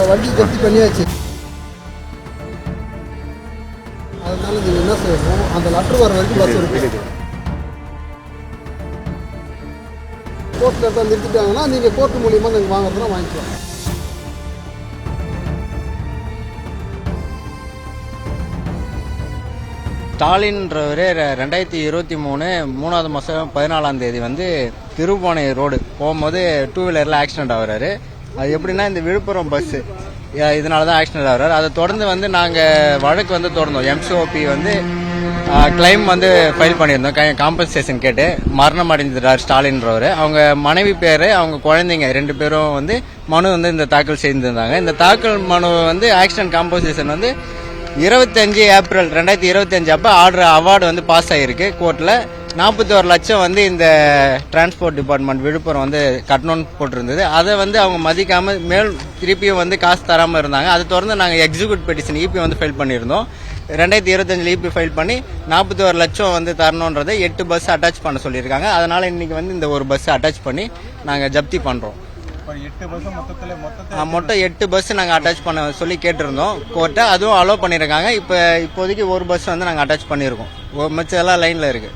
வண்டி ஜப்தி பண்ணியாச்சு. அதனால நீங்கள் என்ன செய்யணும், அந்த லெட்டர் வர வரைக்கும் பஸ் இருக்கு. கோர்ட்டில் இருந்தால் நிறுத்திட்டாங்கன்னா நீங்கள் கோர்ட்டு மூலியமாக நீங்கள் வாங்குறதுனா வாங்கிக்கலாம். ஸ்டாலின்றவர் 2023 3வது மாதம் 14ஆம் தேதி வந்து திருப்புவனை ரோடு போகும்போது 2 வீலரில் ஆக்சிடென்ட் ஆகுறாரு. அது எப்படின்னா இந்த விழுப்புரம் பஸ்ஸு இதனால தான் ஆக்சிடென்ட் ஆகுறாரு. அதை தொடர்ந்து வந்து நாங்கள் வழக்கு வந்து தொடர்ந்தோம். எம்சிஓபி வந்து கிளைம் வந்து ஃபைல் பண்ணியிருந்தோம். காம்பன்சேஷன் கேட்டு மரணம் அடைஞ்சிட்டார் ஸ்டாலின்றவர். அவங்க மனைவி பேர், அவங்க குழந்தைங்க 2 பேரும் வந்து மனு வந்து இந்த தாக்கல் செய்திருந்தாங்க. இந்த தாக்கல் மனு வந்து ஆக்சிடென்ட் காம்பன்சேஷன் வந்து 25 ஏப்ரல் 2025 அப்போ அவார்டு வந்து பாஸ் ஆகிருக்கு கோர்ட்டில். 41 லட்சம் வந்து இந்த டிரான்ஸ்போர்ட் டிபார்ட்மெண்ட் விழுப்புரம் வந்து கட்டணும்னு போட்டிருந்தது. அதை வந்து அவங்க மதிக்காமல் திருப்பியும் வந்து காசு தராமல் இருந்தாங்க. அதை தொடர்ந்து நாங்கள் எக்ஸிக்யூட் பெட்டிஷன் இபி வந்து ஃபைல் பண்ணியிருந்தோம். 2025 இபி ஃபைல் பண்ணி 41 லட்சம் வந்து தரணுன்றதை 8 பஸ் அட்டாச் பண்ண சொல்லியிருக்காங்க. அதனால் இன்றைக்கி வந்து இந்த ஒரு பஸ் அட்டாச் பண்ணி நாங்கள் ஜப்தி பண்ணுறோம். மொத்தம் 8 பஸ் நாங்கள் அட்டாச் பண்ண சொல்லி கேட்டிருந்தோம் கோர்ட்டை. அதுவும் அலோவ் பண்ணியிருக்காங்க. இப்போதைக்கு ஒரு பஸ் வந்து நாங்கள் அட்டாச் பண்ணியிருக்கோம். மிச்சம் எல்லாம் லைனில் இருக்குது.